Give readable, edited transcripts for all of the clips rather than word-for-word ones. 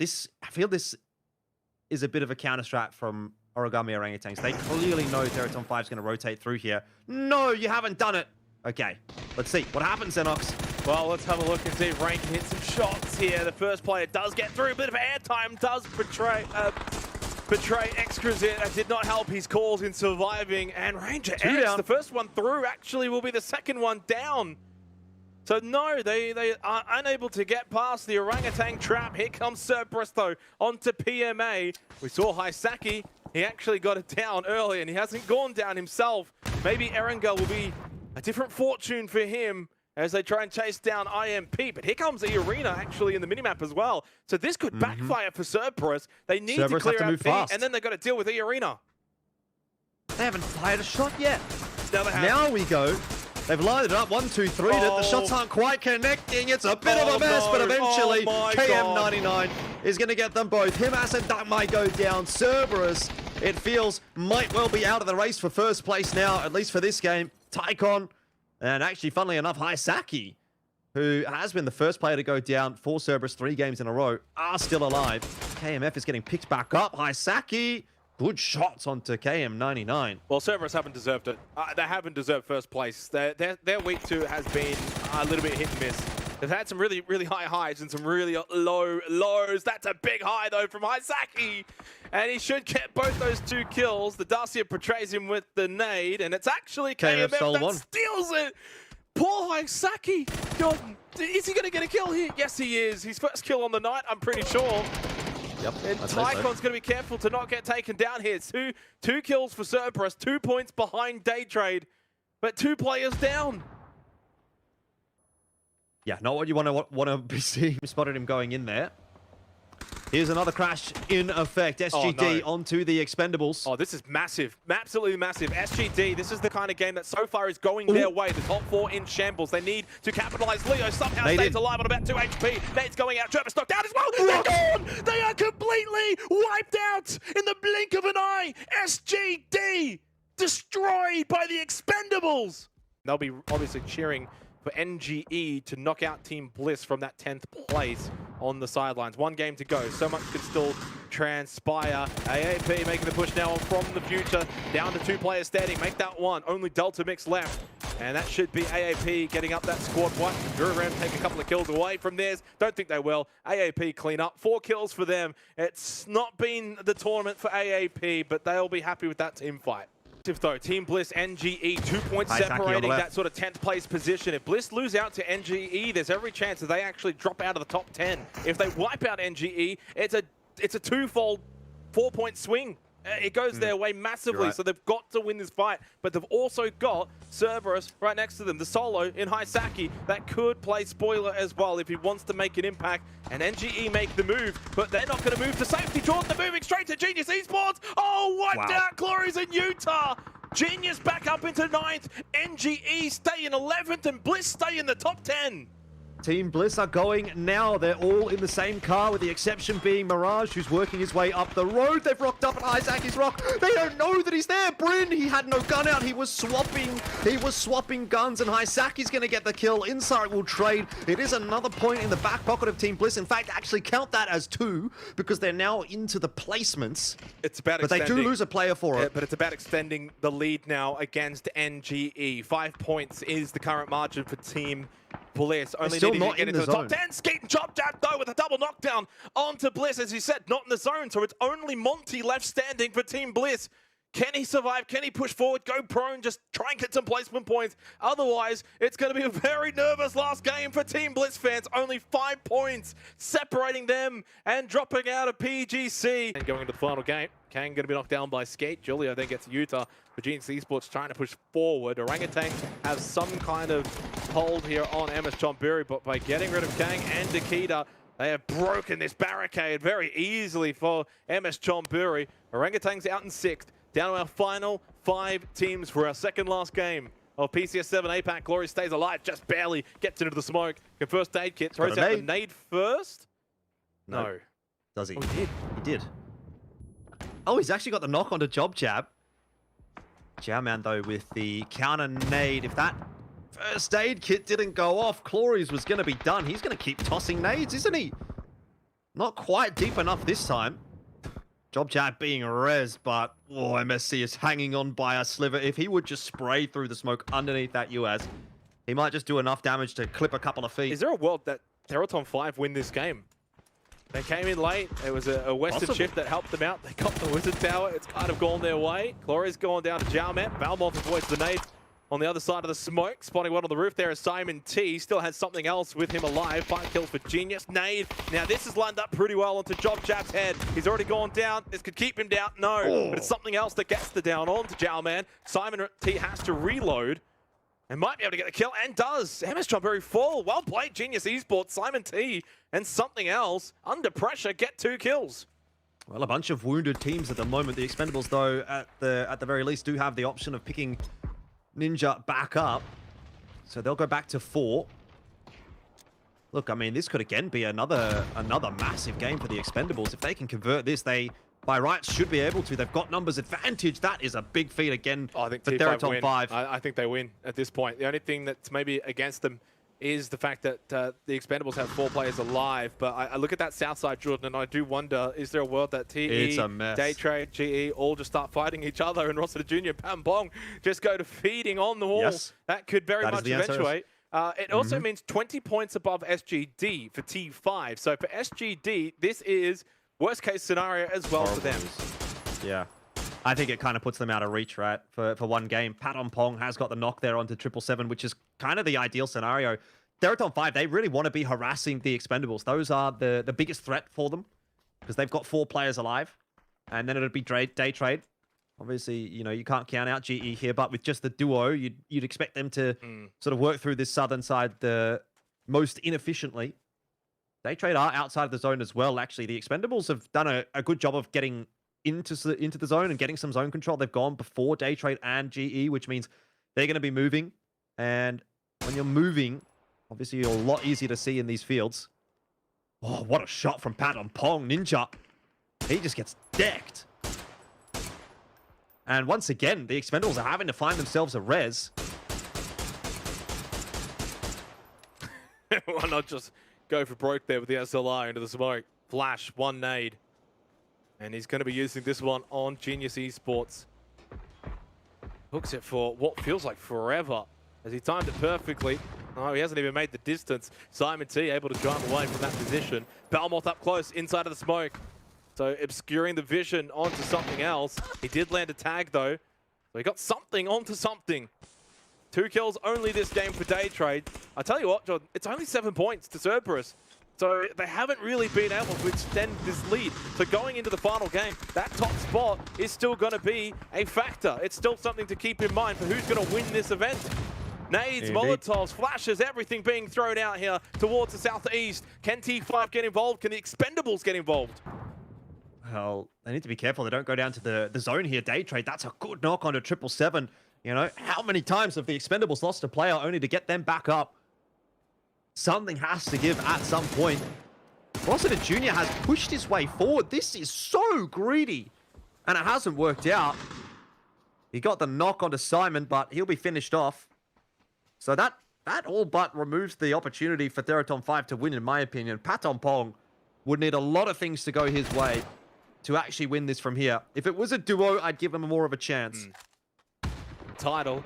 I feel this is a bit of a counter strat from Origami Orangutans. They clearly know Teraton 5 is going to rotate through here. No, you haven't done it. Okay, let's see what happens, Xenox. Well, let's have a look and see if Rain can hit some shots here. The first player does get through. A bit of airtime does betray Exquisite. That did not help his cause in surviving. And Ranger X, down. the first one through, actually will be the second one down. So no, they are unable to get past the orangutan trap. Here comes Cerberus though, onto PMA. We saw Hisaki. He actually got it down early and he hasn't gone down himself. Maybe Erangel will be a different fortune for him as they try and chase down IMP. But here comes the arena actually in the minimap as well. So this could backfire for Cerberus. They need to clear out P, and then they've got to deal with the arena. They haven't fired a shot yet. Now we go. They've lined it up, 1, 2, 3. The shots aren't quite connecting. It's a bit of a mess, but eventually KM99 is going to get them both. Himas and Duck might go down. Cerberus, it feels, might well be out of the race for first place now, at least for this game. Tycon, and actually, funnily enough, Hisaki, who has been the first player to go down for Cerberus 3 games in a row, are still alive. KMF is getting picked back up. Hisaki, good shots onto KM99. Well, Cerberus haven't deserved it. They haven't deserved first place. Their week 2 has been a little bit hit and miss. They've had some really, really high highs and some really low lows. That's a big high, though, from Hisaki. And he should get both those 2 kills. The Dacia portrays him with the nade, and it's actually KMF that steals it. Poor Hisaki. God, is he going to get a kill here? Yes, he is. His first kill on the night, I'm pretty sure. Yep, and Tycon's going to be careful to not get taken down here. Two kills for Cerberus, 2 points behind Day Trade, but 2 players down. Yeah, not what you want to be seeing. Spotted him going in there. Here's another crash in effect. SGD onto the Expendables. Oh, this is massive. Absolutely massive. SGD, this is the kind of game that so far is going their way. The top 4 in shambles. They need to capitalize. Leo somehow stays alive on about 2 HP. Nate's going out. Travis knocked down as well. They're gone! They are completely wiped out in the blink of an eye. SGD destroyed by the Expendables. They'll be obviously cheering for NGE to knock out Team Bliss from that 10th place on the sidelines. 1 game to go. So much could still transpire. AAP making the push now from the future. Down to 2 players standing. Make that 1. Only Delta Mix left. And that should be AAP getting up that squad. What? Duraram take a couple of kills away from theirs. Don't think they will. AAP clean up. 4 kills for them. It's not been the tournament for AAP, but they'll be happy with that team fight. Though, Team Bliss, NGE, 2 points separating that sort of 10th place position. If Bliss lose out to NGE, there's every chance that they actually drop out of the top 10. If they wipe out NGE, it's a 2-fold 4-point swing. It goes their way massively, so they've got to win this fight. But they've also got Cerberus right next to them. The solo in Hisaki that could play spoiler as well if he wants to make an impact. And NGE make the move, but they're not going to move to safety. Jordan moving straight to Genius Esports. Oh, wiped out Glories in Utah. Genius back up into 9th. NGE stay in 11th, and Bliss stay in the top 10. Team Bliss are going now. They're all in the same car, with the exception being Mirage, who's working his way up the road. They've rocked up at Isaac's rock. They don't know that he's there. Bryn, he had no gun out. He was swapping guns, and Hisaki's going to get the kill. Insight will trade. It is another point in the back pocket of Team Bliss. In fact, actually count that as 2, because they're now into the placements. It's about but they do lose a player for it. But it's about extending the lead now against NGE. 5 points is the current margin for Team Bliss. Only needing to get into the top 10. Skeet and Chop Jab though with a double knockdown onto Bliss. As he said, not in the zone, so it's only Monty left standing for Team Bliss. Can he survive? Can he push forward? Go prone? Just try and get some placement points. Otherwise, it's going to be a very nervous last game for Team Bliss fans. Only 5 points separating them and dropping out of PGC. And going into the final game, Kang going to be knocked down by Skate. Julio then gets Utah. Genius Esports trying to push forward. Orangutans have some kind of hold here on MS Chonburi, but by getting rid of Kang and Nikita, they have broken this barricade very easily for MS Chonburi. Orangutans out in 6th. Down to our final 5 teams for our second last game of PCS7. Apac Glory stays alive, just barely gets into the smoke. Can first aid kit, throws out the nade first. No. Does he? Oh, he did. He did. Oh, he's actually got the knock onto Job Jab. Jowman, though, with the counter nade. If that first aid kit didn't go off, Clories was going to be done. He's going to keep tossing nades, isn't he? Not quite deep enough this time. JobJab being res, but MSC is hanging on by a sliver. If he would just spray through the smoke underneath that US, he might just do enough damage to clip a couple of feet. Is there a world that Teraton 5 win this game? They came in late. It was a Western shift that helped them out. They got the Wizard Tower. It's kind of gone their way. Gloria's gone down to Jalmet. Valmont avoids the nade on the other side of the smoke. Spotting one on the roof there is Simon T. Still has something else with him alive. 5 kills for Genius. Nade. Now this has lined up pretty well onto JobJab's head. He's already gone down. This could keep him down. No, but it's something else that gets the down onto Jalman. Simon T has to reload. And might be able to get the kill, and does. MS very full. Well played, Genius Esports. Simon T and something else under pressure get 2 kills. Well, a bunch of wounded teams at the moment. The Expendables, though, at the very least, do have the option of picking Ninja back up. So they'll go back to 4. Look, I mean, this could again be another massive game for the Expendables. If they can convert this, they by rights should be able to. They've got numbers advantage. That is a big feat again I think for Teraton 5. I think they win at this point. The only thing that's maybe against them is the fact that the Expendables have 4 players alive. But I look at that south side, Jordan, and I do wonder, is there a world that TE, Daytrade, GE all just start fighting each other and Rossiter Jr. and Pambong just go to feeding on the wall? Yes. That could very much eventuate. It also means 20 points above SGD for T5. So for SGD, this is worst case scenario as well for them. Yeah. I think it kind of puts them out of reach, right? For one game. Patton Pong has got the knock there onto 777, which is kind of the ideal scenario. Teraton 5, they really want to be harassing the Expendables. Those are the biggest threat for them because they've got 4 players alive. And then it'll be day trade. Obviously, you know, you can't count out GE here, but with just the duo, you'd expect them to sort of work through this southern side the most inefficiently. Day trade are outside of the zone as well, actually. The Expendables have done a good job of getting into the zone and getting some zone control. They've gone before Day Trade and GE, which means they're going to be moving. And when you're moving, obviously you're a lot easier to see in these fields. Oh, what a shot from Patton Pong. Ninja, he just gets decked. And once again, the Expendables are having to find themselves a res. Why not just go for broke there with the SLR into the smoke? Flash, 1 nade. And he's going to be using this one on Genius Esports. Hooks it for what feels like forever as he timed it perfectly. Oh, he hasn't even made the distance. Simon T able to drive away from that position. Balmoth up close inside of the smoke. So obscuring the vision onto something else. He did land a tag though. So he got something onto something. 2 kills only this game for Day Trade. I tell you what, John, it's only 7 points to Cerberus. So they haven't really been able to extend this lead. So going into the final game, that top spot is still going to be a factor. It's still something to keep in mind for who's going to win this event. Nades, Molotovs, flashes, everything being thrown out here towards the southeast. Can T5 get involved? Can the Expendables get involved? Well, they need to be careful. They don't go down to the zone here. Day Trade, that's a good knock onto 777. You know, how many times have the Expendables lost a player only to get them back up? Something has to give at some point. Rossiter Jr. has pushed his way forward. This is so greedy. And it hasn't worked out. He got the knock onto Simon, but he'll be finished off. So that all but removes the opportunity for Teraton 5 to win, in my opinion. Patton Pong would need a lot of things to go his way to actually win this from here. If it was a duo, I'd give him more of a chance. Title.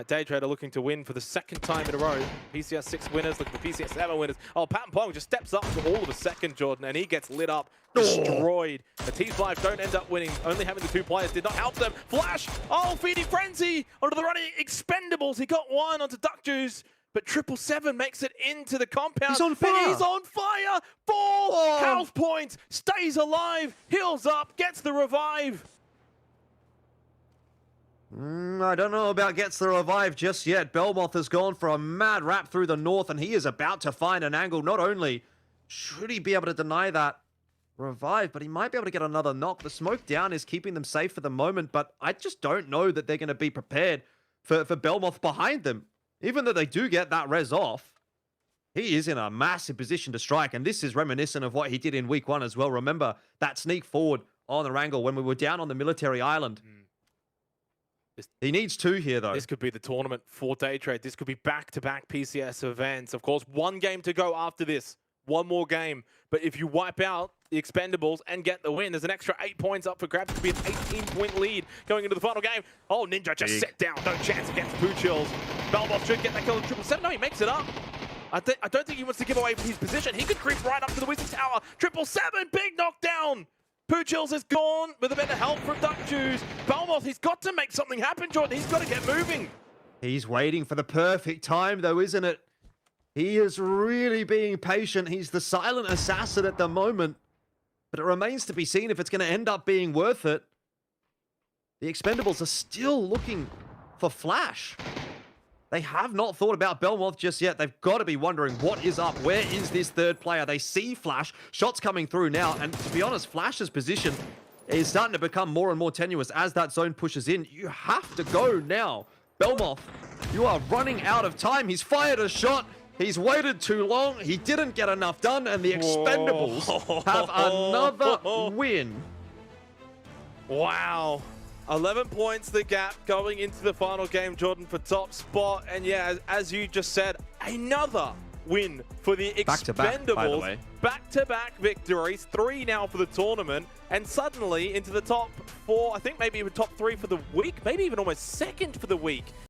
Day Trader looking to win for the 2nd time in a row. PCS6 winners, looking for PCS7 winners. Oh, Patton Pong just steps up for all of a second, Jordan, and he gets lit up, destroyed. The T5 don't end up winning. Only having the 2 players did not help them. Flash! Oh, feeding frenzy onto the running Expendables. He got 1 onto Duck Juice, but 777 makes it into the compound. He's on fire! He's on fire! 4 health points, stays alive, heals up, gets the revive. I don't know about gets the revive just yet. Belmoth has gone for a mad wrap through the north, and he is about to find an angle. Not only should he be able to deny that revive, but he might be able to get another knock. The smoke down is keeping them safe for the moment, but I just don't know that they're going to be prepared for Belmoth behind them. Even though they do get that res off, he is in a massive position to strike, and this is reminiscent of what he did in week 1 as well. Remember that sneak forward on the Wrangle when we were down on the military island. He needs 2 here, though. This could be the tournament for Day Trade. This could be back-to-back PCS events. Of course, 1 game to go after this. one more game. But if you wipe out the Expendables and get the win, there's an extra 8 points up for grabs to be an 18-point lead going into the final game. Oh, Ninja just set down. No chance against Pubg. Belmoth should get that kill on 777. No, he makes it up. I don't think he wants to give away his position. He could creep right up to the Wizard Tower. 777, big knockdown. Pubg is gone with a bit of help from Duck Juice. Belmoth, he's got to make something happen, Jordan. He's got to get moving. He's waiting for the perfect time, though, isn't it? He is really being patient. He's the silent assassin at the moment. But it remains to be seen if it's going to end up being worth it. The Expendables are still looking for Flash. They have not thought about Belmoth just yet. They've got to be wondering what is up. Where is this third player? They see Flash. Shots coming through now. And to be honest, Flash's position is starting to become more and more tenuous as that zone pushes in. You have to go now. Belmoth, you are running out of time. He's fired a shot. He's waited too long. He didn't get enough done. And the Expendables have another win. Wow. 11 points the gap going into the final game, Jordan, for top spot. And yeah, as you just said, another win for the Expendables. Back-to-back victories, 3 now for the tournament, and suddenly into the top 4, I think maybe even top 3 for the week, maybe even almost second for the week.